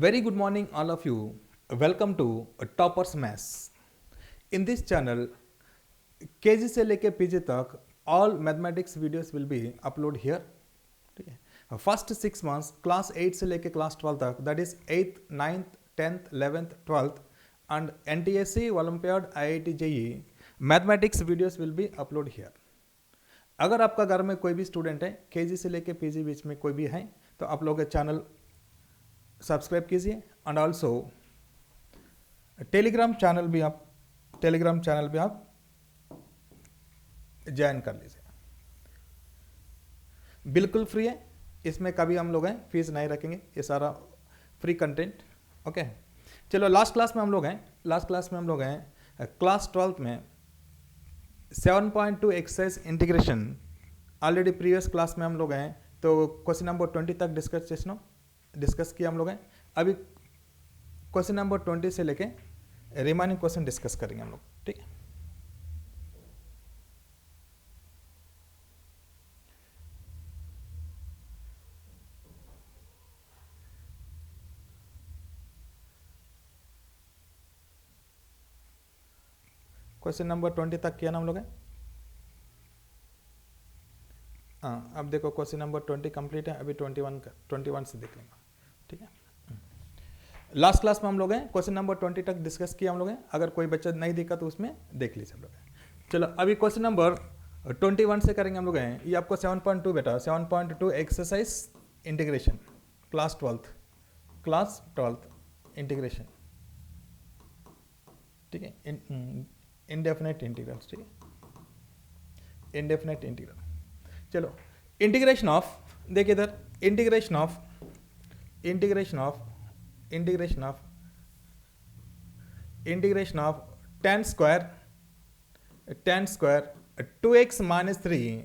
Very good morning, all of you. Welcome to Toppers Maths. In this channel, KG से लेके PG तक all mathematics videos will be upload here. ठीक है. First 6 months class 8 से लेके class 12 तक, that is 8th, 9th, 10th, 11th, 12th and NTSC, Olympiad, IIT, JEE mathematics videos will be upload here. अगर आपका घर में कोई भी स्टूडेंट है केजी से लेके पीजी बीच में कोई भी है तो आप लोग चैनल सब्सक्राइब कीजिए एंड ऑल्सो टेलीग्राम चैनल भी आप ज्वाइन कर लीजिए। बिल्कुल फ्री है, इसमें कभी हम लोग हैं फीस नहीं रखेंगे, ये सारा फ्री कंटेंट। ओके चलो लास्ट क्लास में हम लोग हैं क्लास 12th में 7.2 exercise integration already previous class में हम लोग हैं तो क्वेश्चन नंबर 20 तक डिस्कस किया हम लोग हैं। अभी क्वेश्चन नंबर 20 से लेके रिमाइनिंग क्वेश्चन डिस्कस करेंगे हम लोग। ठीक है, क्वेश्चन नंबर 20 तक किया ना हम लोग हैं। हाँ, अब देखो क्वेश्चन नंबर 20 कंप्लीट है, अभी 21 से देख लेंगे। ठीक है, लास्ट क्लास में हम लोग हैं क्वेश्चन नंबर 20 तक डिस्कस किया हम लोग हैं। अगर कोई बच्चा नहीं देखा तो उसमें देख लीजिए हम लोग। चलो अभी क्वेश्चन नंबर 21 से करेंगे हम लोग हैं। ये आपको 7.2 बेटा 7.2 exercise integration class 12th integration. ठीक है, इनडेफिनेट इंटीग्रल्स। ठीक है, इनडेफिनेट इंटीग्रल। चलो इंटीग्रेशन ऑफ, देखिए इधर integration of tan square 2x minus 3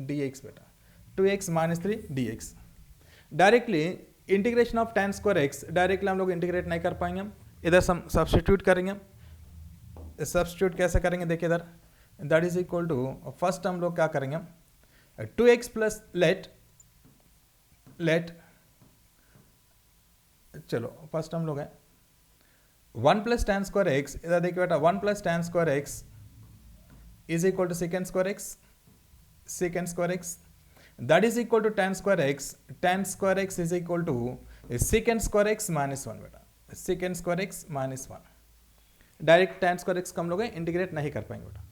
dx बेटा 2x minus 3 dx। Directly integration of tan square x directly हम लोग इंटीग्रेट नहीं कर पाएंगे, हम इधर सब्स्टिट्यूट करेंगे। सब्स्टिट्यूट कैसे करेंगे देखिए इधर, that is equal to first हम लोग क्या करेंगे 2x प्लस लेट चलो फर्स्ट हम लोग हैं 1 प्लस tan स्क्वायर एक्स। इधर देखिए बेटा 1 plus tan square x is equal to secant square x that is equal to tan square x is equal to secant square x minus 1 बेटा second square x minus 1। Direct tan square x को हम लोग integrate नहीं कर पाएंगे बेटा।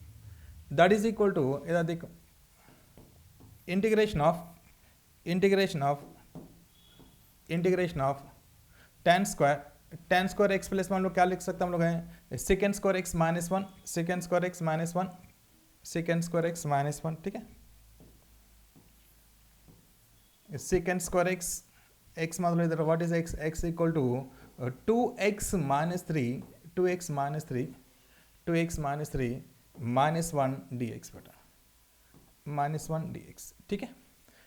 That is equal to इधर देखो integration of tan square x plus में हम लोग क्या लिख सकते हैं, हम लोग हैं सेकेंड स्क्वायर एक्स माइनस 1 ठीक है। सेकेंड स्क्वायर एक्स मतलब इधर what is x equal to 2x minus 3 minus 1 dx बेटा माइनस 1 dx। ठीक है,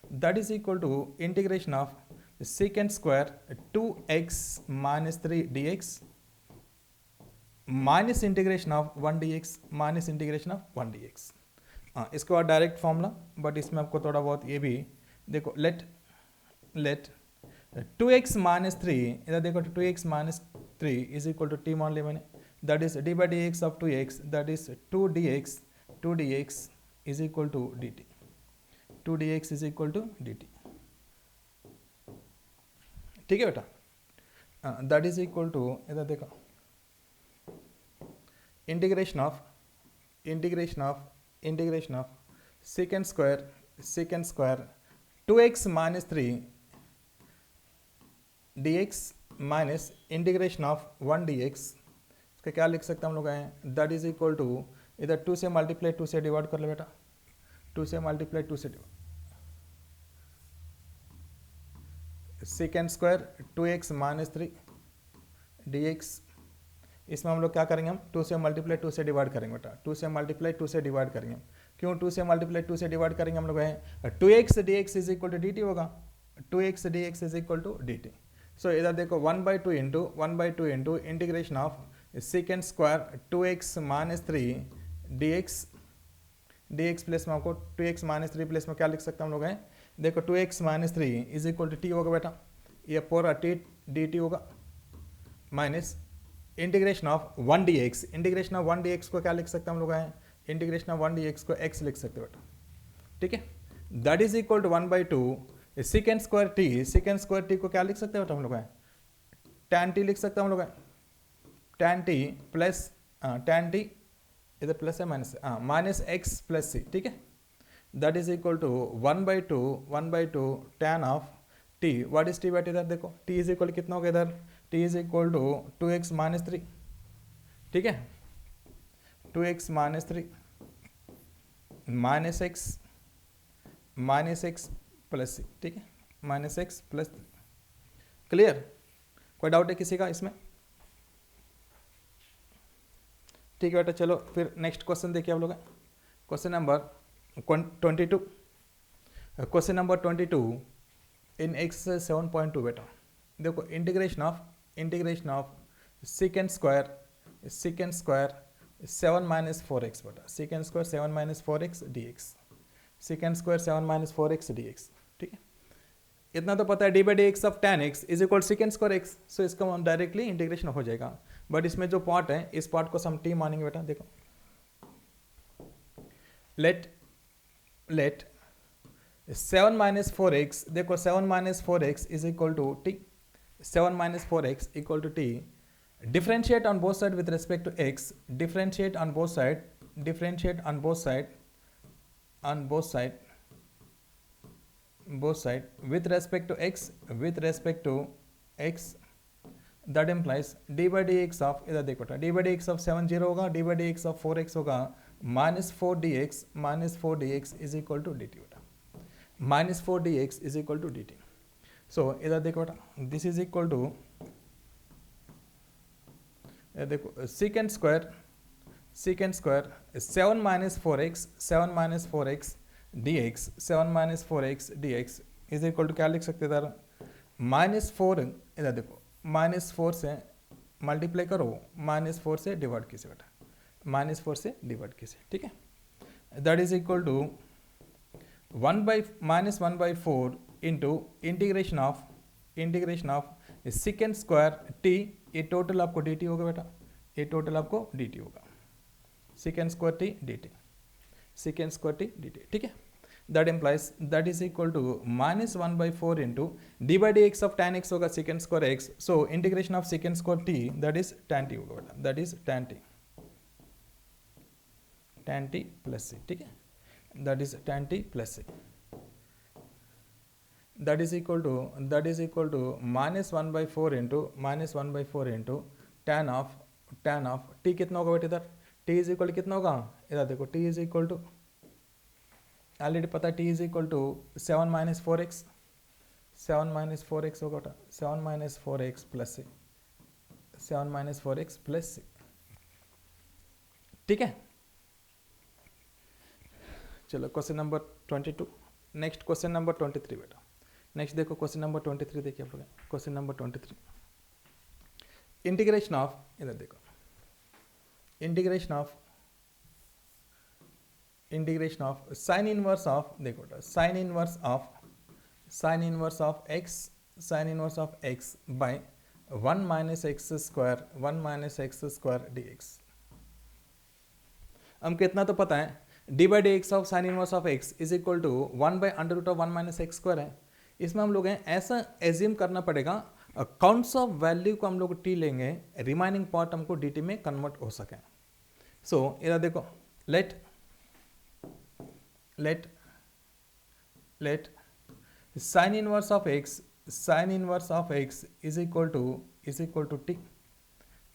that is equal to integration of secant square 2x minus 3 dx minus integration of 1 dx इसके बाद direct formula, but इसमें आपको थोड़ा बहुत ये भी देखो लेट 2x माइनस 3 इधर देखो 2x minus 3 is equal to t मान लिया मैंने, that is d by d x of 2x that is 2 dx is equal to dt 2 dx is equal to dt। ठीक है बेटा, दैट इज इक्वल टू इधर देखो integration of second square 2x minus 3 dx minus integration of 1 dx। इसका क्या लिख सकते हैं हम लोग हैं, दैट इज इक्वल टू इधर 2 से मल्टीप्लाई 2 से डिवाइड कर ले बेटा 2 से मल्टीप्लाई 2 से divide second square 2x minus 3 dx। इसमें हम लोग क्या करेंगे, हम 2 से मल्टीप्लाई 2 से डिवाइड करेंगे बेटा 2 से मल्टीप्लाई 2 से डिवाइड करेंगे। क्यों 2 से मल्टीप्लाई 2 से डिवाइड करेंगे हम लोग हैं 2x dx is equal to dt होगा 2x dx is equal to dt। So इधर देखो 1/2 into integration of second square 2x minus 3 dx plus में आपको 2x माइनस 3 प्लस में क्या लिख सकते हैं हम लोग हैं, देखो 2x minus 3 is equal to t होगा बेटा। ये पूरा टी डी टी होगा minus integration of 1 d x, integration of 1 d x को क्या लिख सकते हैं हम लोग हैं, इंटीग्रेशन ऑफ 1 डी एक्स को एक्स लिख सकते हैं बेटा, ठीक है, that is equal to 1/2 secant square t, secant square t को क्या लिख सकते हैं बेटा हम लोग हैं, tan टी लिख सकते हैं हम लोग हैं, tan t plus tan t इधर प्लस है minus minus x plus c, ठीक है, that is equal to 1/2 tan of t, what is t बेटा, इधर देखो टी इज इक्वल कितना होगा इधर, t is equal to 2x minus 3, ठीक है, 2x minus 3 minus x plus c, ठीक है, माइनस एक्स प्लस, क्लियर, कोई डाउट है किसी का इसमें, ठीक है बेटा। चलो फिर नेक्स्ट क्वेश्चन देखिए आप लोग, question number 22, question number 22 in exercise 7.2 बेटा, देखो integration of second square 7 minus 4x बेटा, second square 7 minus 4x dx, second square 7 minus 4x dx, ठीक है, इतना तो पता है, d by d x of tan x is equal second square x, so इसका हम डायरेक्टली इंटीग्रेशन हो जाएगा, बट इसमें जो पार्ट है इस पार्ट को हम टी मानेंगे बेटा, देखो लेट 7 माइनस 4x, देखो 7 minus 4x is equal to t, 7 minus 4x equal to t, differentiate on both side with respect to x, differentiate on both side with respect to x, that implies d by dx of, इधर देखो d by dx of 7 0 होगा, d by dx of 4x होगा, minus 4 dx is equal to dt बेटा, minus 4 dx is equal to dt, so इधर देखो बेटा this is equal to, देखो second square 7 minus 4x dx, 7 minus 4x dx is equal to क्या लिख सकते इधर, -4, इधर देखो -4 से मल्टीप्लाई करो, -4 से डिवाइड कीजिए बेटा, -4 से डिवाइड कीजिए, ठीक है, that is equal to -1/4 into integration of second square t, ये टोटल आपको dt होगा बेटा, ये टोटल आपको dt होगा, सेकेंड स्क्वायर टी dt, ठीक है, that implies that is equal to -1/4 into d by d x of tan x होगा second square x, so integration of second square t that is tan t होगा बेटा, that is tan t plus c, ठीक है, that is tan t plus c, that is equal to -1/4 into tan of t कितना होगा बेटा, इधर t is equal कितना होगा, इधर देखो t is equal to already पता है, t is equal to 7 minus 4x होगा बेटा, 7 माइनस 4x प्लस सी, ठीक है, चलो question number 22, next question number 23 बेटा, नेक्स्ट देखो क्वेश्चन नंबर 23 देखिए आप लोग, क्वेश्चन नंबर 23 इंटीग्रेशन ऑफ, इधर देखो integration of sine inverse of, देखो बेटा sine inverse of x by 1 minus x square dx, हमको इतना तो पता है d by d x of sine inverse of x is equal to 1/√1 minus x square है, इसमें हम लोग हैं ऐसा एज्यूम करना पड़ेगा कौन सा वैल्यू को हम लोग t लेंगे, रिमाइनिंग पार्ट हमको dt में कन्वर्ट हो सके, सो इधर देखो let sine inverse of x is equal to t,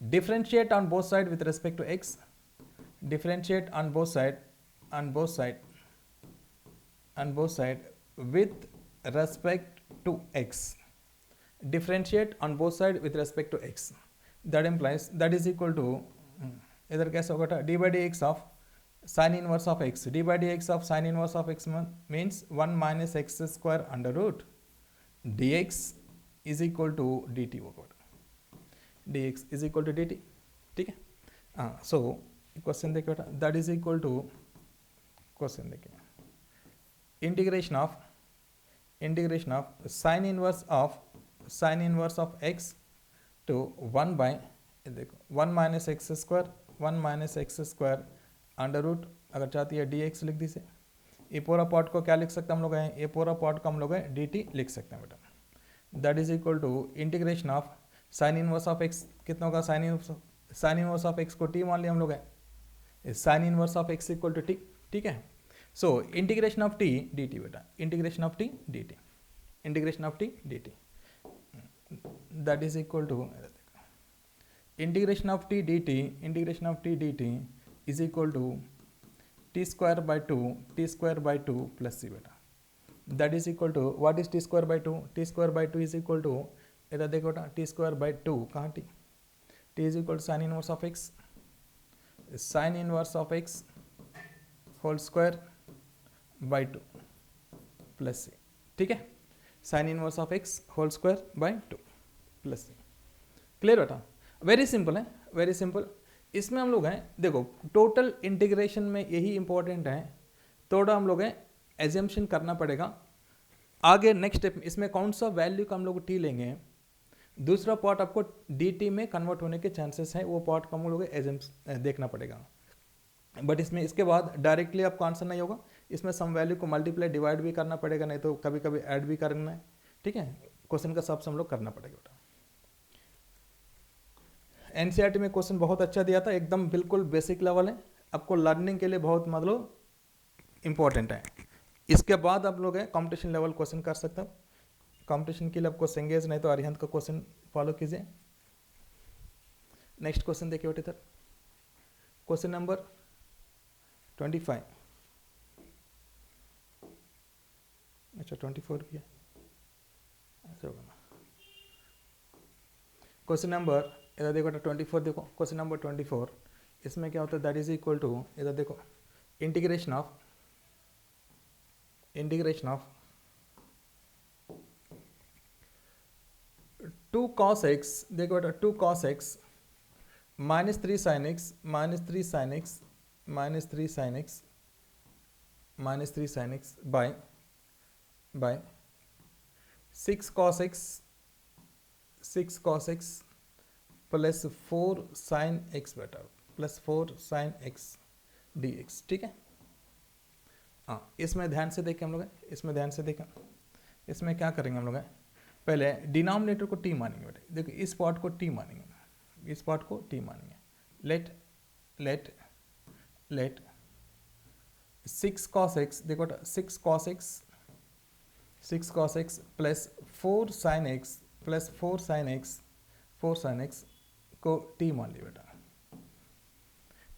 differentiate on both side with respect to x, differentiate on both side with respect to x, differentiate on both side with respect to x, that implies that is equal to, इधर कैसे होगा d by dx of sin inverse of x, d by dx of sin inverse of x means 1 minus x square under root dx is equal to dt होगा, dx is equal to dt, ठीक है, सो question देखिए बेटा, that is equal to, question देखिए integration of sin inverse sine inverse of x to 1 by, देखो 1 minus x square, 1 minus x square under root, अगर चाहती है डी एक्स लिख दी से। ये पूरा पार्ट को क्या लिख सकते हैं हम लोग हैं, ये पूरा पार्ट को हम लोग है डी टी लिख सकते हैं बेटा। That is equal to integration of sine inverse of x कितना होगा, साइन इनवर्स ऑफ एक्स को टी मान लिया हम लोग है, sine inverse of x equal to t, ठीक है। So integration of t d t बेटा, integration of t d t, integration of t d t, that is equal to integration of t d t, integration of t d t is equal to t square by two plus c बेटा, that is equal to what is t square by two, t square by two is equal to, इधर देखो बेटा t square by two कहाँ t, t is equal to sine inverse of x, sine inverse of x whole square by two plus c, ठीक है, sine inverse of x whole square by two plus c. Clear बेटा, very simple है, very simple. इसमें हम लोग हैं देखो total integration में यही इंपॉर्टेंट है, थोड़ा हम लोग हैं एजम्पशन करना पड़ेगा आगे नेक्स्ट स्टेप में इसमें कौन सा वैल्यू का हम लोग टी लेंगे, दूसरा पार्ट आपको डी टी में कन्वर्ट होने के चांसेस हैं, वो पार्ट को हम लोग देखना पड़ेगा। बट इसमें इसके बाद डायरेक्टली आपको आंसर नहीं होगा, इसमें सम वैल्यू को मल्टीप्लाई डिवाइड भी करना पड़ेगा, नहीं तो कभी कभी ऐड भी करना है, ठीक है। क्वेश्चन का सबसे हम लोग करना पड़ेगा बेटा। एनसीईआरटी में क्वेश्चन बहुत अच्छा दिया था, एकदम बिल्कुल बेसिक लेवल है, आपको लर्निंग के लिए बहुत मतलब इंपॉर्टेंट है। इसके बाद आप लोग कंपटीशन लेवल क्वेश्चन कर सकते हो, कंपटीशन के लिए आपको सेंगेज नहीं तो अरिहंत का क्वेश्चन फॉलो कीजिए। नेक्स्ट क्वेश्चन देखिए बेटे, इधर क्वेश्चन नंबर 25, अच्छा 24 भी है, क्वेश्चन नंबर इधर देखो 24, देखो क्वेश्चन नंबर 24, इसमें क्या होता है, दैट इज इक्वल टू, इधर देखो इंटीग्रेशन ऑफ 2 cos x, देखो बेटा 2 cos x minus 3 sin x minus 3 sin x minus 3 sin x minus 3 sin x by 6 cos x plus 4 sin x बेटा, प्लस 4 sin x dx, ठीक है। हाँ, इसमें ध्यान से देखें हम लोग, इसमें ध्यान से देखें, इसमें क्या करेंगे हम लोग, पहले डिनोमिनेटर को t मानेंगे बेटा, देखो इस पार्ट को t मानेंगे, इस पार्ट को t मानेंगे, लेट 6 cos x, देखो 6 cos x plus 4 sin x plus 4 sin x को t मान लिया बेटा,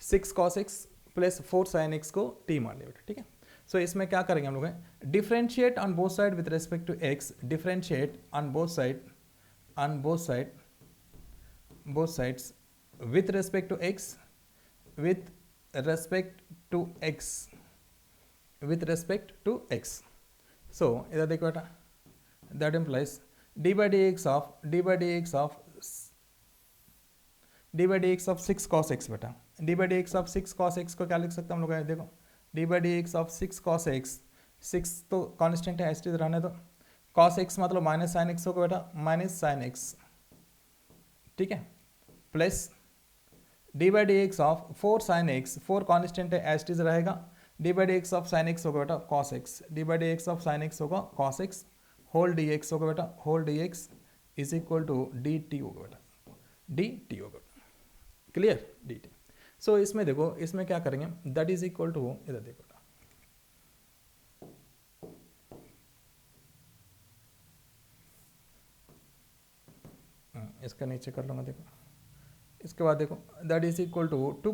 6 cos x plus 4 sin x को t मान लिया बेटा, ठीक है। सो इसमें क्या करेंगे हम लोग, differentiate on both side with respect to x, differentiate on both sides with respect to x, with respect to x। So इधर देखो बेटा, that implies d by d x of 6 cos x बेटा, d by d x of 6 cos x को क्या लिख सकते हैं हम लोग, देखो d by d x of 6 cos x, 6 तो कांस्टेंट है, एस टी रहने दो, cos x मतलब माइनस साइन एक्स होगा बेटा, माइनस साइन एक्स, ठीक है, plus d by d x of 4 sin x, 4 constant है, एस टी रहेगा, d by d x of sine x होगा बेटा cos x, d by d x of sine x होगा cos x, whole d x होगा बेटा, whole d x is equal to d t होगा बेटा, d t होगा, clear, D t. सो इसमें देखो, इसमें क्या करेंगे, दैट इज इक्वल टू, इधर देखो इसका नीचे कर लूँगा, देखो इसके बाद देखो that is equal to 2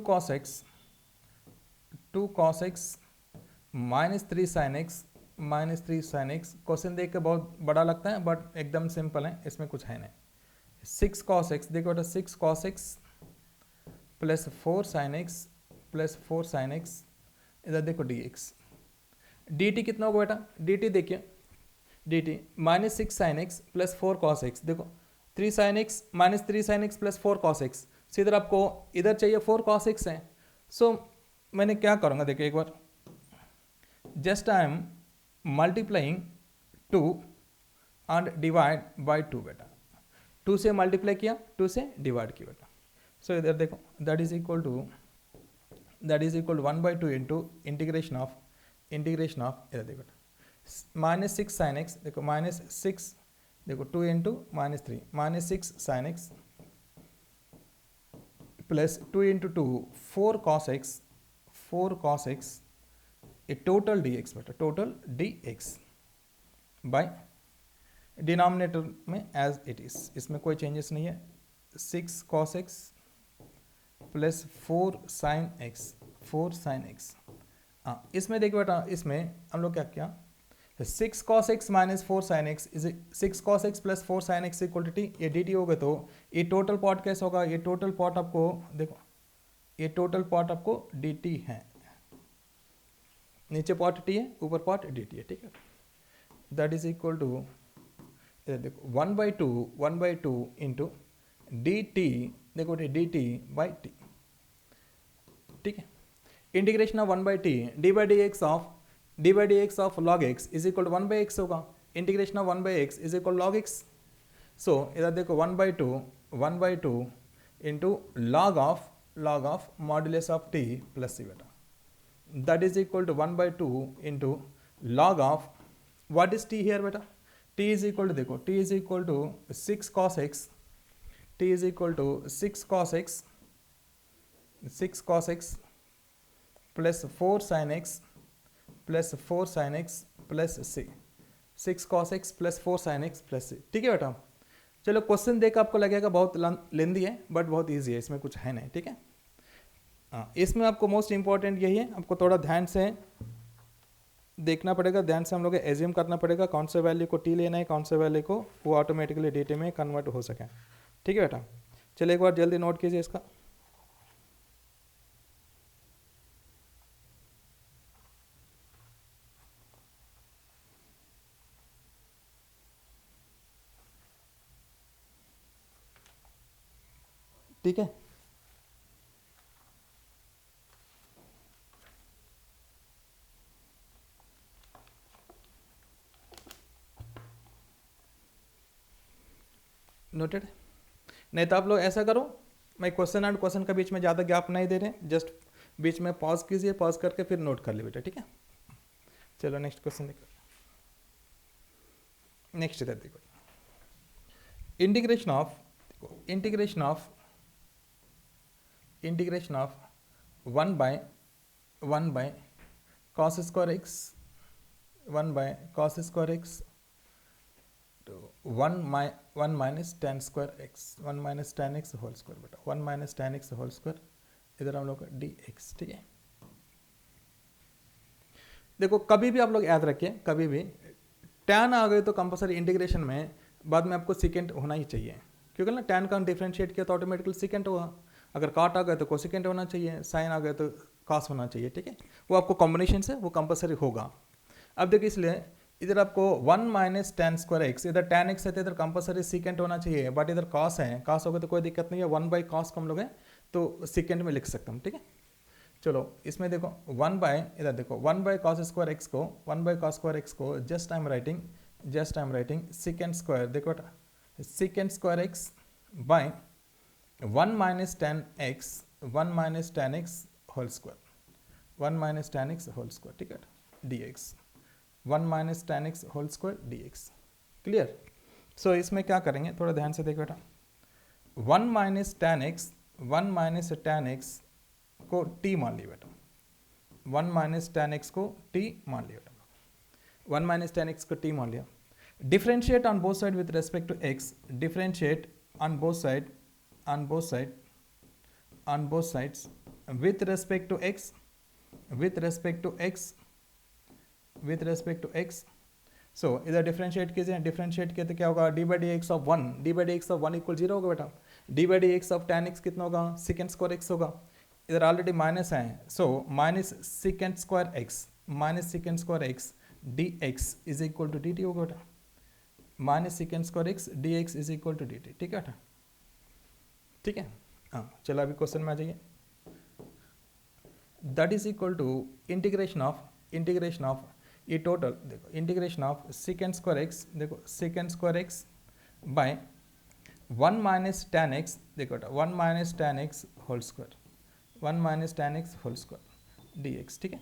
cos x minus 3 sin x, question देख के बहुत बड़ा लगता है बट एकदम सिंपल है, इसमें कुछ है नहीं। 6 cos x, देखो बेटा 6 cos x plus 4 sin x, इधर देखो dx, dt कितना होगा बेटा, dt देखिए, dt minus 6 sin x plus 4 cos x, देखो 3 sin x minus 3 sin x plus 4 cos x, तो इधर आपको इधर चाहिए 4 cos x है। सो मैंने क्या करूँगा, देखिए एक बार, just I am multiplying 2 and divide by 2 बेटा, 2 से मल्टीप्लाई किया, 2 से डिवाइड किया बेटा। सो इधर देखो that is equal to 1/2 into integration of इधर देखो माइनस 6 साइन एक्स, देखो माइनस 6, देखो 2 into -3 -6 sine x plus 2 into 2 4 cos x a total dx बेटा, टोटल dx बाय डिनोमिनेटर में एज इट इज, इसमें कोई चेंजेस नहीं है। 6 cos x plus 4 sin x। हाँ इसमें देखो बेटा, इसमें हम लोग क्या किया, 6 cos x minus 4 sin x is 6 cos x plus 4 sin x equal to t, ये dt हो गए तो ये टोटल पार्ट कैसे होगा, ये टोटल पार्ट आपको देखो, ये टोटल पार्ट आपको dt है, नीचे पार्ट t है, ऊपर पार्ट dt है, ठीक है। दैट इज इक्वल टू देखो 1/2 इंटू dt, देखो dt बाई टी, ठीक है। Integration of 1/t d by d x of log x is equal to 1/x होगा, integration of 1/x is equal log x. So इधर देखो 1/2 into log of modulus of t plus c बेटा, that is equal to 1/2 into log of what is t here बेटा, t is equal to देखो, t is equal to 6 cos x, t is equal to 6 cos x plus 4 sin x plus 4 sin x plus c, 6 cos x plus 4 sin x plus c, ठीक है बेटा। चलो question देख आपको लगेगा बहुत लेंदी है, बट बहुत इजी है, इसमें कुछ है नहीं, ठीक है। हाँ इसमें आपको मोस्ट इंपॉर्टेंट यही है, आपको थोड़ा ध्यान से देखना पड़ेगा, ध्यान से हम लोग एज्यूम करना पड़ेगा कौन से वैल्यू को t लेना है, कौन से वैल्यू को वो ऑटोमेटिकली dt में कन्वर्ट हो सके, ठीक है बेटा। चलिए एक बार जल्दी नोट कीजिए इसका। ठीक है, नोटेड। नहीं तो आप लोग ऐसा करो, मैं क्वेश्चन एंड क्वेश्चन के बीच में ज़्यादा गैप नहीं दे रहे, जस्ट बीच में पॉज कीजिए, पॉज करके फिर नोट कर ली बेटा, ठीक है। चलो नेक्स्ट क्वेश्चन देखो, नेक्स्ट इधर देखो, integration of 1/1 cos square x 1/cos square x तो 1 minus tan square x 1 minus tan x whole square बेटा, 1 minus tan x whole square, इधर हम लोग का dx, ठीक है। देखो कभी भी आप लोग याद रखिए, कभी भी tan आ गए तो कंपलसरी इंटीग्रेशन में बाद में आपको सेकेंड होना ही चाहिए, क्योंकि ना tan का डिफरेंशिएट किया तो ऑटोमेटिकली सेकेंड होगा, अगर cot आ गए तो कोसेकेंड होना चाहिए, साइन आ गए तो cos होना चाहिए, ठीक है। वो आपको कॉम्बिनेशन से वो कंपलसरी होगा। अब देखिए इसलिए इधर आपको 1 माइनस tan स्क्वायर एक्स, इधर tan x है तो इधर कंपलसरी सेकेंड होना चाहिए, बट इधर cos है, cos होगा तो कोई दिक्कत नहीं है, 1/cos को हम लोग हैं तो सेकेंड में लिख सकते हैं, ठीक है। चलो इसमें देखो इधर देखो 1/cos स्क्वायर एक्स को 1/cos स्क्वायर एक्स को just I am writing second square, देखो बेटा second square x by 1 minus tan x whole square 1 minus tan x whole square, ठीक है, dx 1 minus tan x whole square dx, clear. So इसमें क्या करेंगे थोड़ा ध्यान से देखो बेटा, 1 माइनस tan x को t मान लिया बेटा, 1 माइनस tan x को t मान लिया बेटा, 1 माइनस tan x को t मान लिया। Differentiate on both side with respect to x, differentiate on both sides with respect to x, so इधर डिफरेंशिएट कीजिए, डिफरेंशिएट किए तो क्या होगा, d by d x of 1 equal 0 होगा बेटा, d by d x of tan x कितना होगा, सेकेंड स्क्वायर x होगा, इधर ऑलरेडी माइनस है, so minus second square x dx is equal to dt होगा बेटा, minus second square x dx is equal to dt, ठीक है बेटा, ठीक है। हाँ चलो अभी क्वेश्चन में आ जाइए, that is equal to integration of ये टोटल देखो integration of second square x, देखो second square x by 1 minus tan x, देखो 1 minus tan x whole square, 1 minus tan x whole square d x, ठीक है।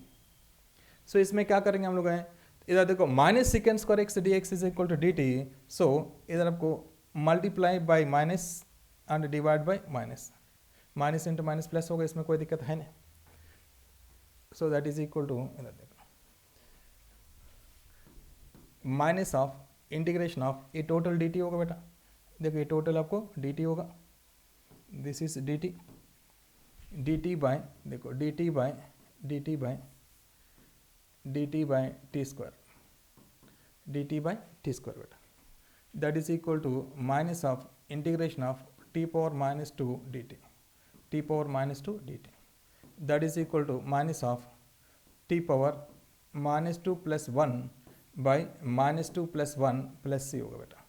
So इसमें क्या करेंगे हम लोग हैं, इधर देखो minus second square x d x is equal to d t, so इधर आपको multiply by minus and divide by minus, minus into minus plus होगा, इसमें कोई दिक्कत है नहीं। So that is equal to इधर देखो माइनस ऑफ इंटीग्रेशन ऑफ ये टोटल डी टी होगा बेटा, देखो ये टोटल आपको डी टी होगा, this is d t, d t by देखो d t by d t by d t by t square, d t by t square बेटा, that is equal to minus of integration of t power minus two d t, t power minus two d t, that is equal to minus of t power minus two plus one by minus two plus one plus c होगा बेटा,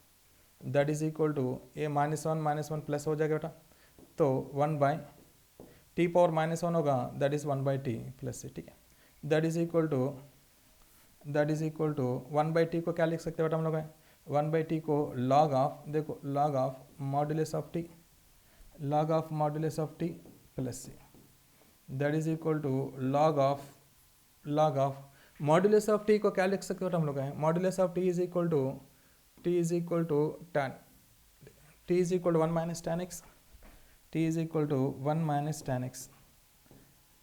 that is equal to a minus one plus हो जाएगा बेटा, तो one by T power minus one होगा, that is one by t plus c, ठीक है। That is equal to one by t को क्या लिख सकते हैं बेटा हम लोग हैं, वन बाई टी को लॉग ऑफ देखो log of modulus of t, log of modulus of t plus c, that is equal to log of modulus of t को क्या लिख सकते हो हम लोग हैं, modulus of t is equal to tan, t is equal to one minus tan x, t is equal to one minus tan x,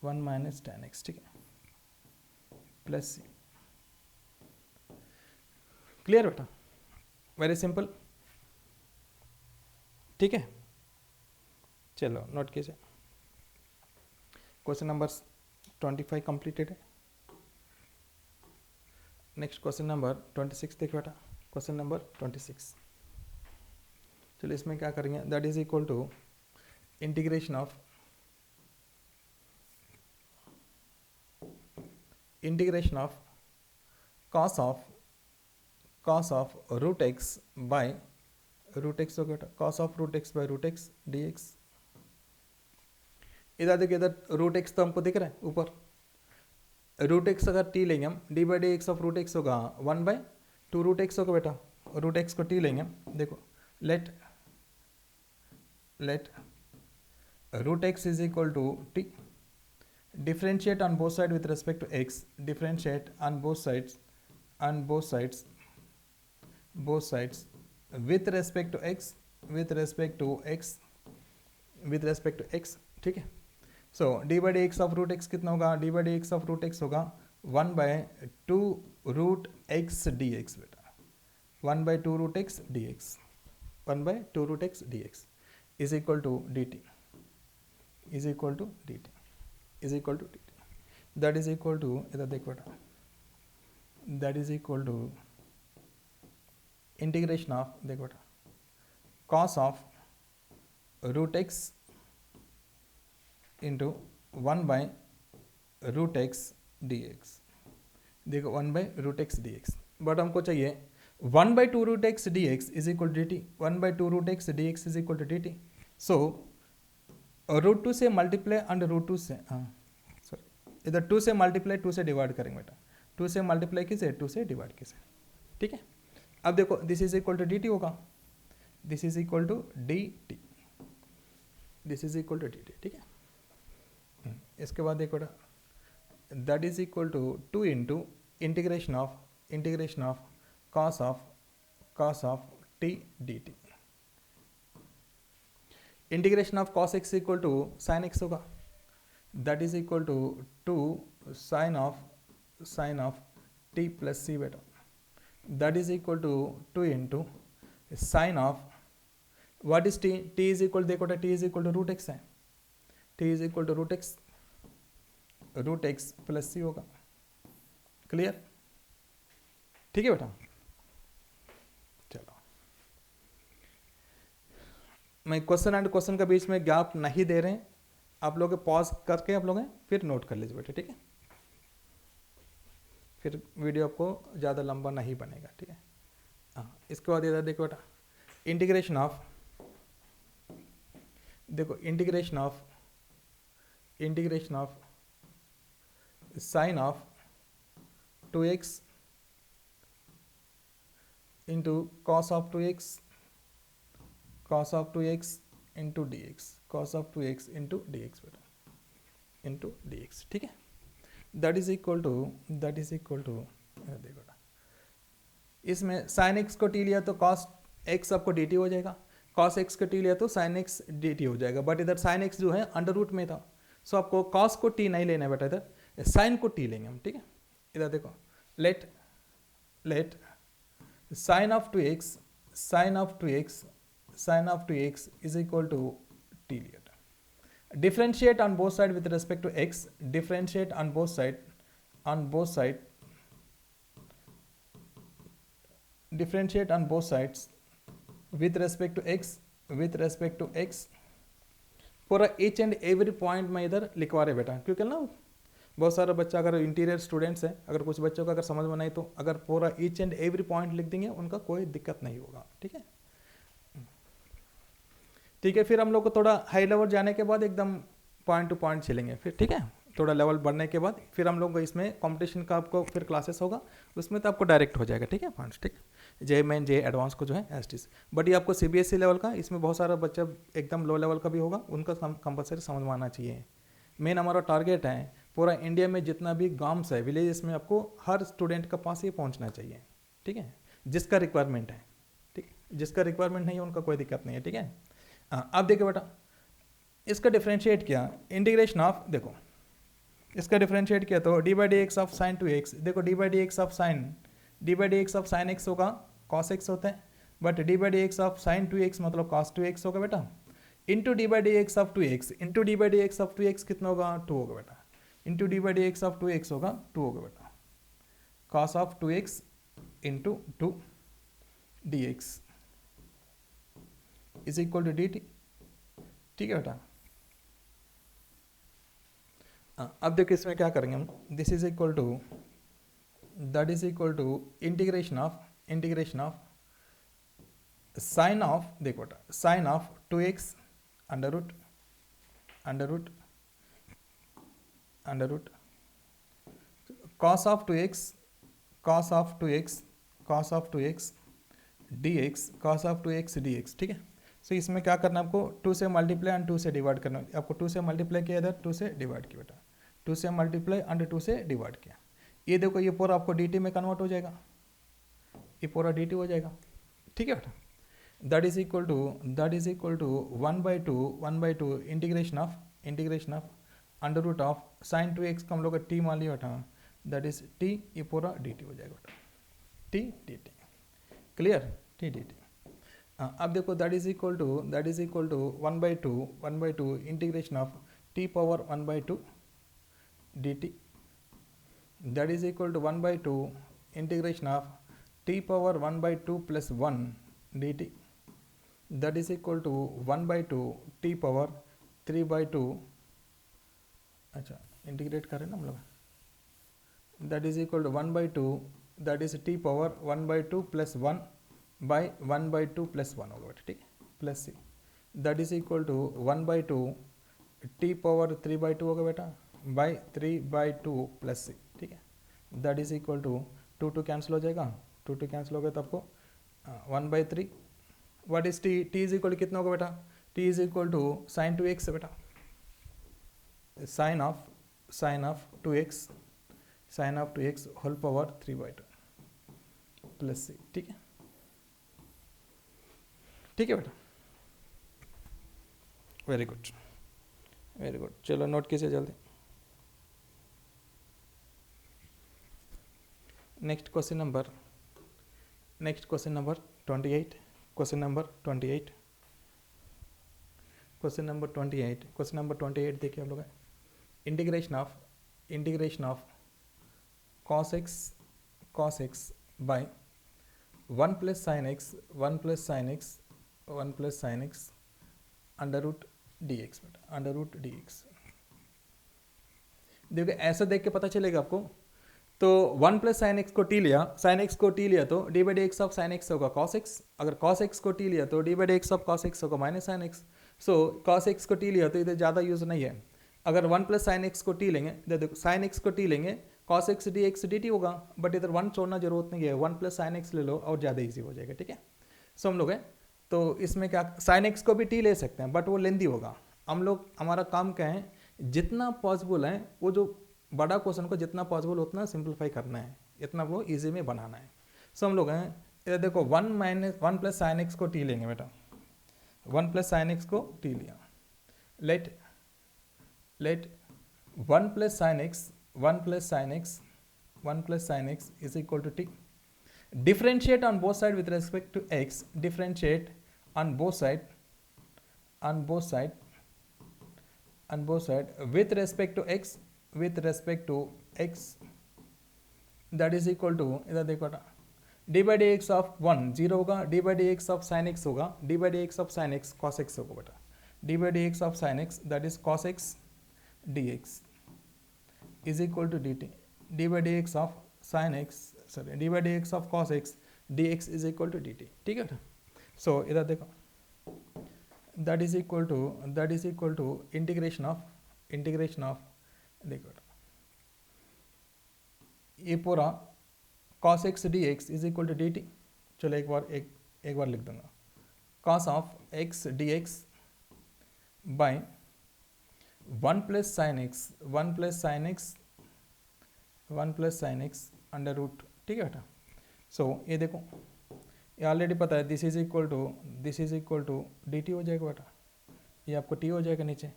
one minus tan x, ठीक है, प्लस सी। क्लियर बेटा, वेरी सिंपल, ठीक है। चलो note कीजिए, question number 25 completed है। Next question number 26 देखिए बेटा, क्वेश्चन नंबर 26, चलो इसमें क्या करेंगे, that is equal to integration of cos of root x by root x हो गया, cos of root x by root x dx। इधर देखिए, इधर रूट एक्स तो हमको दिख रहा है ऊपर, रूट एक्स अगर टी लेंगे हम, d by d x of root x होगा one by two root x होगा बेटा, रूट एक्स को टी लेंगे हम, देखो let root x is equal to t, differentiate on both sides with respect to x, differentiate on both sides with respect to x, ठीक है। So d by d x of root x कितना होगा, d by d x of root x होगा one by two root x d x बेटा, one by two root x d x, one by two root x d x is equal to d t, is equal to d t, is equal to d t, that is equal to इधर देखो बेटा, that is equal to integration of देखो बेटा cos of root x into one by root x d x, देखो one by root x d x, but हमको चाहिए one by two root x d x is equal to d t, one by two root x d x is equal to d t. So root two से multiply and root two से sorry इधर two से multiply two से divide करेंगे बेटा, to से multiply किसे, to से डिवाइड किसे, ठीक है। अब देखो this is equal to d t होगा, this is equal to d t, this is equal to d t, ठीक है। इसके बाद देखो that is equal to two into integration of cos of t d t, integration of cos x equal to sine x होगा, that is equal to sine of t plus c बेटा, that is equal to into sine of what is T, t is equal देखो t is equal to root x है, t is equal to root x plus c होगा, clear, ठीक है बेटा। चलो मैं question and question के बीच में गैप नहीं दे रहे हैं, आप लोग पॉज करके आप लोग फिर नोट कर लीजिए बेटा, ठीक है, फिर वीडियो आपको ज़्यादा लंबा नहीं बनेगा, ठीक है। हाँ इसके बाद इधर देखो बेटा इंटीग्रेशन ऑफ देखो integration of sine of two x into cos of 2x, cos of 2x into d x, cos of 2x into d x बेटा, इंटू डी एक्स, ठीक है। दैट इज इक्वल टू देखो इसमें sign x को t लिया तो cos x आपको d t हो जाएगा, कॉस एक्स को टी लिया तो साइन एक्स डी टी हो जाएगा, बट इधर साइन एक्स जो है अंडर रूट में था, सो आपको कॉस को टी नहीं लेना है बेटा, इधर साइन को टी लेंगे हम, ठीक है। इधर देखो let sine of 2x, sine of 2x, sine of 2x is equal to t लिया, differentiate on both side with respect to x, differentiate on both side differentiate on both sides with respect to x, पूरा each and every point में इधर लिखवा रहे बेटा, क्योंकि ना बहुत सारा बच्चा अगर इंटीरियर स्टूडेंट्स हैं, अगर कुछ बच्चों का अगर समझ में नहीं तो अगर पूरा ईच एंड एवरी पॉइंट लिख देंगे उनका कोई दिक्कत नहीं होगा, ठीक है। ठीक है, फिर हम लोग को थोड़ा हाई लेवल जाने के बाद एकदम पॉइंट टू पॉइंट चलेंगे फिर, ठीक है। थोड़ा लेवल बढ़ने के बाद फिर हम लोग को इसमें कंपटीशन का आपको फिर क्लासेस होगा, उसमें तो आपको डायरेक्ट हो जाएगा, ठीक है पॉइंट्स, ठीक है। जे मेन जे एडवांस को जो है एसटीज, बट ये आपको सीबीएसई लेवल का, इसमें बहुत सारा बच्चा एकदम लो लेवल का भी होगा, उनका कंपलसरी समझ में आना चाहिए। मेन हमारा टारगेट है पूरा इंडिया में जितना भी गांव्स है, विलेजेस में, आपको हर स्टूडेंट के पास ये पहुँचना चाहिए, ठीक है, जिसका रिक्वायरमेंट है, ठीक है। जिसका रिक्वायरमेंट नहीं है उनका कोई दिक्कत नहीं है, ठीक है। अब देखो बेटा इसका डिफरेंशिएट किया, इंटीग्रेशन ऑफ, देखो इसका डिफरेंशिएट किया तो d by d x of sine 2x, देखो d by d x of sine x होगा, कॉस एक्स होता है, but D by d x of sine 2x मतलब कॉस 2x होगा बेटा, into d by d x of 2x, into d by d x of 2x कितना होगा, 2 होगा बेटा, into d by d x of 2x होगा 2 होगा बेटा, cos of 2x into 2 d x is equal to d t, ठीक है बेटा। अब देखो इसमें क्या करेंगे हम, this is equal to, that is equal to integration of sine of, देखो बेटा sine of 2x under root cos of 2x dx, cos of 2x dx, ठीक है। सो इसमें क्या करना है आपको, 2 से मल्टीप्लाई एंड 2 से डिवाइड करना है, आपको 2 से मल्टीप्लाई किया इधर 2 से डिवाइड किया बेटा, 2 से मल्टीप्लाई एंड 2 से डिवाइड किया, ये देखो ये पूरा आपको dt में कन्वर्ट हो जाएगा, ये पूरा dt हो जाएगा, ठीक है बेटा। That is equal to 1/2 integration of under root of sine 2x का हम लोग t मान लिया बेटा, दैट इज t, ये पूरा dt हो जाएगा बेटा, t dt, clear, t dt। अब देखो that is equal to 1/2 integration of t power 1/2 dt, that is equal to 1/2 integration of t power 1/2 plus 1 dt, that is equal to 1/2 t power 3/2, अच्छा integrate करें ना हम लोग, that is equal to 1/2, that is t power 1/2 plus 1 by 1/2 plus 1 होगा बेटा, ठीक है, plus c, that is equal to 1/2 t power 3/2 होगा बेटा, बाई 3/2 प्लस सी, ठीक है, that is equal to 2 cancel हो जाएगा, 2 कैंसिल हो गया तो आपको 1/3, what is t, t is equal to कितना होगा बेटा, t is equal to sine 2x बेटा, sine of 2x whole power 3/2 plus c, ठीक है, ठीक है बेटा, वेरी गुड, चलो नोट कीजिए जल्दी। Next question number 28, question number 28 देखिए आप लोग, integration of cos x by 1 plus sine x under root d x बेटा, अंडर रूट डी एक्स, देखिए ऐसा देख के पता चलेगा आपको, तो 1 प्लस साइन एक्स को टी लिया तो d by d x of sine x होगा cos x, अगर cos x को टी लिया तो d by d x of cos x होगा माइनस साइन एक्स, सो cos x को टी लिया तो इधर ज़्यादा यूज़ नहीं है, अगर 1 प्लस साइन एक्स को टी लेंगे, देखो साइन एक्स को टी लेंगे cos x d x d t होगा, बट इधर वन छोड़ना जरूरत नहीं है, वन प्लस साइन एक्स ले लो और ज़्यादा ईजी हो जाएगा, ठीक है। सो हम लोग हैं तो इसमें क्या साइन एक्स को भी टी ले सकते हैं, बट वो लेंदी होगा। हम लोग हमारा काम क्या है, जितना पॉसिबल है वो जो बड़ा क्वेश्चन को जितना पॉसिबल उतना सिंप्लीफाई करना है, इतना वो इजी में बनाना है। सो हम लोग हैं इधर देखो वन प्लस साइन एक्स को टी लेंगे बेटा, वन प्लस साइन एक्स को टी लिया, let one plus sine x is equal to t. Differentiate on both sides with respect to x. Differentiate on both side with respect to x. That is equal to इधर देखो ना, d by d x of 1 zero होगा, d by d x of sine x होगा, d by d x of sine x cos x होगा बेटा, d by d x of sine x that is cos x d x is equal to dt. d by dx of sin x, sorry, d by dx of cos x dx is equal to dt, ठीक है ना। सो इधर देखो that is equal to integration of देखो ये पूरा cos x dx is equal to dt। चलो एक बार लिख दूंगा, cos of x dx by 1 plus sin x under root, ठीक है बेटा। सो ये देखो ये ऑलरेडी पता है, this is equal to d t हो जाएगा बेटा, ये आपको टी हो जाएगा नीचे,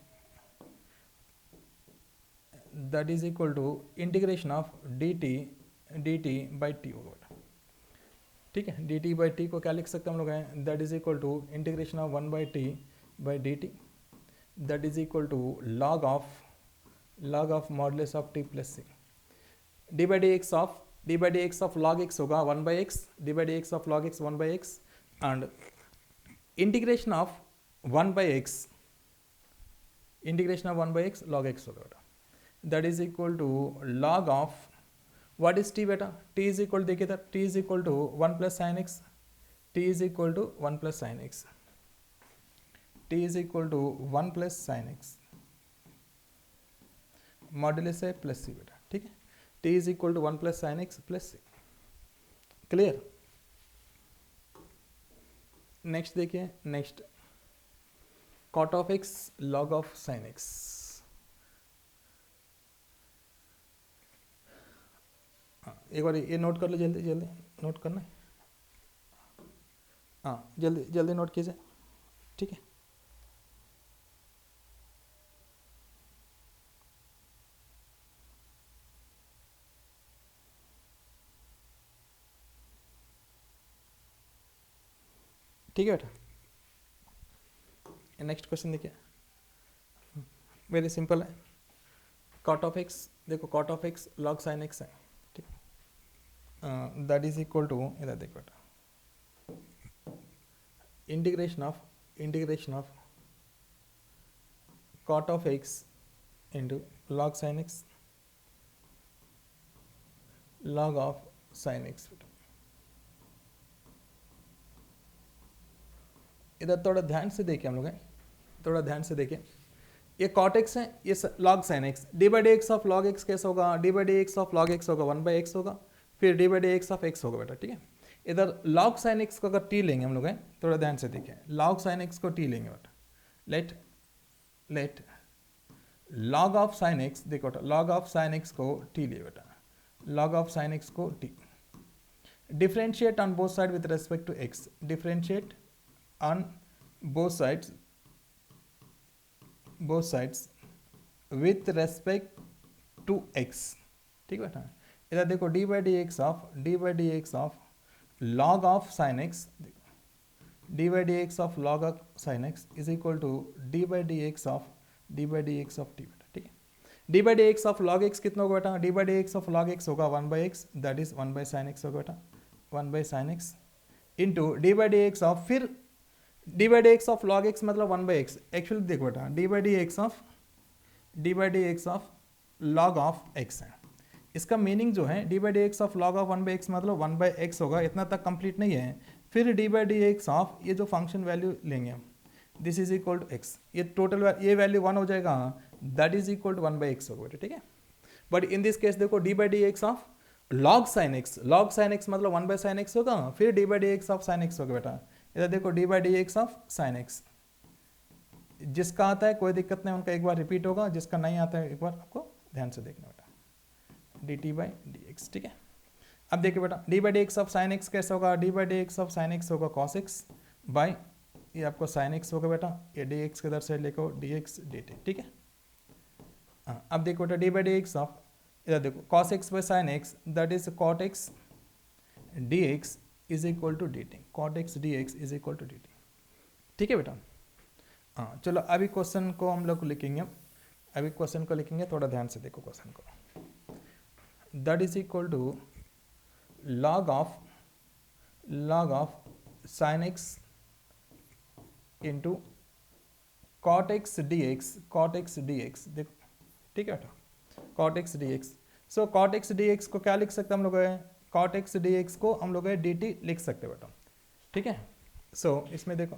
that is equal to integration of d t by t होगा बेटा, ठीक है। डी टी बाई टी को क्या लिख सकते हैं हम लोग हैं, that is equal to integration of 1 by t by d t, that is equal to log of modulus of t plus c. d by dx of log x होगा 1 by x, d by dx of log x 1 by x, and integration of 1 by x log x होगा बेटा, that is equal to log of what is t बेटा, t is equal, देखिए इधर t is equal to 1 plus sin x, t is equal to 1 plus sin x, t is equal to 1 plus sin x modulus है plus c बेटा, ठीक है। t is equal to 1 plus sin x plus c, clear. Next देखिए, next cot of x log of sin x, एक बार ये note कर लो, जल्दी note करना है, हाँ जल्दी नोट कीजिए, ठीक है। ठीक है बेटा, नेक्स्ट क्वेश्चन देखिए, वेरी सिंपल है। कॉट ऑफ एक्स देखो, cot of x log sine x है, ठीक, दैट इज इक्वल टू इधर देखो बेटा, integration of cot of x into log sine x log of sine x बेटा। इधर थोड़ा ध्यान से देखिए हम लोग हैं, थोड़ा ध्यान से देखिए, ये कॉट एक्स है, ये log sine x, d by d x of log x कैसे होगा, d by d x of log x होगा 1 बाई एक्स होगा, फिर d by d x of x होगा बेटा, ठीक है। इधर लॉग साइन एक्स को अगर टी लेंगे हम लोग हैं, थोड़ा ध्यान से देखिए, लॉग साइन एक्स को टी लेंगे बेटा, let log of sine x, देखो बेटा लॉग ऑफ साइन एक्स को टी लिए बेटा, लॉग ऑफ साइन एक्स को t, differentiate on both side with respect to x, differentiate on both sides with respect to x, ठीक है बेटा। इधर देखो d by dx of log of sin x, d by dx of log of sin x is equal to d by dx of t बेटा, ठीक है। d by dx of log x कितना होगा बेटा, d by dx of log x होगा 1 by x, that is 1 by sin x होगा बेटा, 1 by sin x into d by dx of, फिर d by d x of log x मतलब 1 by x, actually देखो बेटा d by d x of log of x है, इसका meaning जो है d by d x of log of 1 by x मतलब 1 by x होगा, इतना तक कंप्लीट नहीं है। फिर d by d x of ये जो फंक्शन वैल्यू लेंगे हम, this is equal to x, ये टोटल ये वैल्यू 1 हो जाएगा, that is equal to 1 by x होगा बेटा, ठीक है। बट इन दिस केस देखो d by d x of log sine x, log sine x मतलब 1 बाई साइन एक्स होगा, फिर d by d x of sine x होगा बेटा। इधर देखो d by d x of sine x, जिसका आता है कोई दिक्कत नहीं, उनका एक बार रिपीट होगा, जिसका नहीं आता है एक बार आपको ध्यान से देखना बेटा, d t by d x, ठीक है। अब देखिए बेटा d by d x of sine x कैसे होगा, d by d x of sine x होगा कॉस एक्स बाई, ये आपको साइन एक्स होगा बेटा, ये डी एक्स के इधर से लिखो डी एक्स डी टी, ठीक है। हाँ अब देखो बेटा d by d x of, इधर देखो cos x by sine x that is cot x d x is equal to d t, cot x d x is equal to d t, ठीक है बेटा। हाँ चलो अभी क्वेश्चन को हम लोग लिखेंगे, अभी क्वेश्चन को लिखेंगे, थोड़ा ध्यान से देखो क्वेश्चन को। That is equal to log of sin x into cot x dx, cot x dx देखो, ठीक है बेटा, cot x dx। सो cot x dx को क्या लिख सकते हैं हम लोग, cot x dx को हम लोग dt लिख सकते हैं बेटा, ठीक है। सो इसमें देखो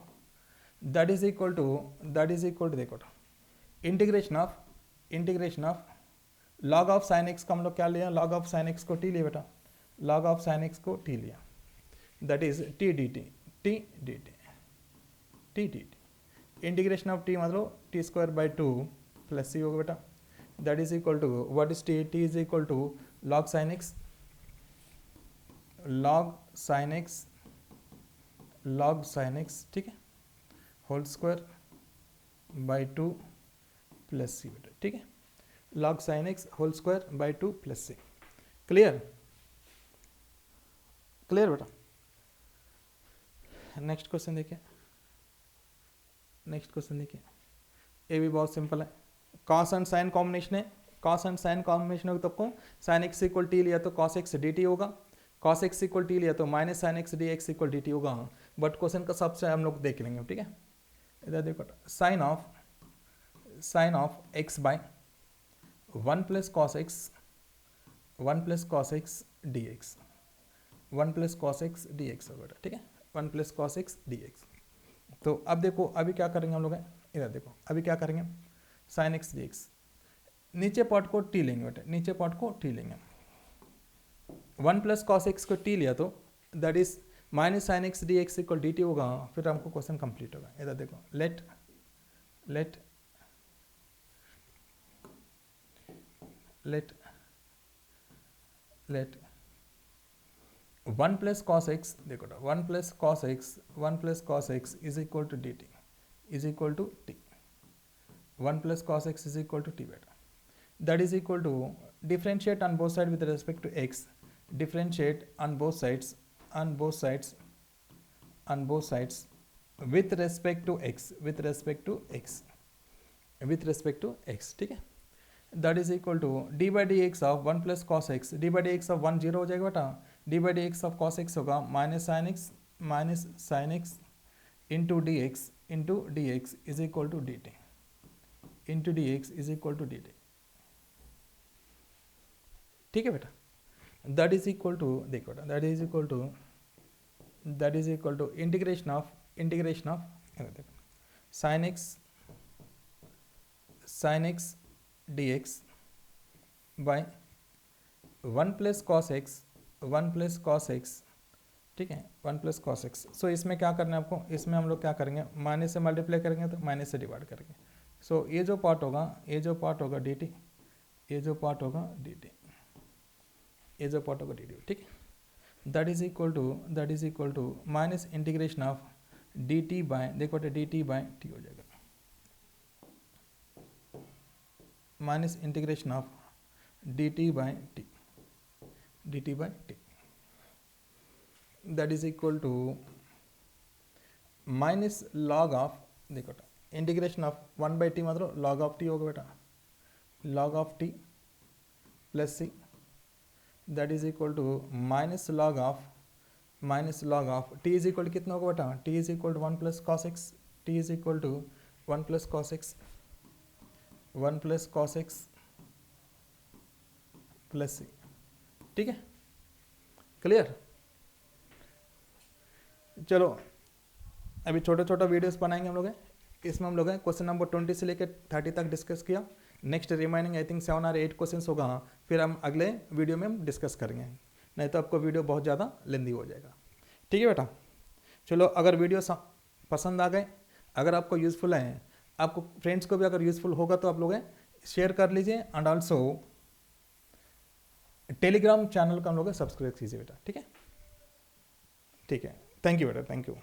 दैट इज इक्वल टू देखो integration of log of sin x को हम लोग क्या लिया, log ऑफ sin x को t लिया बेटा, log ऑफ sin x को t लिया, that is t dt, t dt, t dt, integration of t मतलब t square by 2 plus c होगा बेटा, that is equal to what is t, t is equal to log sin x, log sin x, ठीक है, whole square by 2 plus c बेटा, ठीक है, log sin x whole square by 2 plus c, clear, clear बेटा। Next question देखिए, next question देखिए, ये भी बहुत सिंपल है, कॉस एंड साइन कॉम्बिनेशन है, कॉस एंड साइन कॉम्बिनेशन होगा तो आपको साइन एक्स इक्वल टी लिया तो कॉस एक्स डी टी होगा, कॉस एक्स इक्वल टी लिया तो minus sine x d x equal D t होगा, बट क्वेश्चन का सबसे हम लोग देख लेंगे, ठीक है। इधर देखो sine of x by 1 plus cos x d x, 1 plus cos x d x होगा, ठीक है, 1 plus cos x d x. तो अब देखो अभी क्या करेंगे हम लोग, इधर देखो अभी क्या करेंगे, साइन एक्स डी एक्स, नीचे पार्ट को टी लेंगे बेटा, नीचे पार्ट को टी लेंगे, 1 प्लस कॉस एक्स को टी लिया तो that is minus sine x d x equal D t होगा, फिर हमको क्वेश्चन कंप्लीट होगा। इधर देखो लेट 1 प्लस कॉस एक्स, देखो 1 plus cos x is equal to d t is equal to t, 1 plus cos x is equal to t बेटा, that is equal to differentiate on both side with respect to x, differentiate on both sides with respect to x, ठीक है, that is equal to d by d x of 1 plus cos x, d by d x of 1 zero हो जाएगा बेटा, d by d x of cos x होगा minus sine x into d x is equal to d t, into d x is equal to d t, ठीक है बेटा, that is equal to देखो that is equal to integration of sine x d x by 1 plus cos x, ठीक है, 1 plus cos x. सो इसमें क्या करना है आपको, इसमें हम लोग क्या करेंगे, माइनस से मल्टीप्लाई करेंगे तो माइनस से डिवाइड करेंगे। सो ये जो पार्ट होगा डी टी, ये जो पार्ट होगा डी टी, ठीक है, that is equal to minus integration of d t by, देखो डी टी बाय टी हो जाएगा, minus integration of d t by t, that is equal to minus log of, देखो integration of 1 by t मतलब log of t होगा बेटा, log of t plus c, that is equal to minus log of t is equal to कितना होगा बेटा, t is equal to 1 plus cos x, t is equal to 1 plus cos x plus c, ठीक है, clear. चलो अभी छोटा videos बनाएंगे हम लोग, इसमें हम लोग हैं क्वेश्चन नंबर 20 से लेकर 30 तक डिस्कस किया। नेक्स्ट रिमाइनिंग आई थिंक 7 और 8 क्वेश्चन होगा, फिर हम अगले वीडियो में हम डिस्कस करेंगे, नहीं तो आपको वीडियो बहुत ज़्यादा लेंदी हो जाएगा। ठीक है बेटा, चलो अगर वीडियो पसंद आ गए, अगर आपको यूज़फुल है, आपको फ्रेंड्स को भी अगर यूज़फुल होगा तो आप लोग शेयर कर लीजिए, एंड ऑल्सो टेलीग्राम चैनल का हम लोग सब्सक्राइब कीजिए बेटा। ठीक है, ठीक है, थैंक यू बेटा, थैंक यू।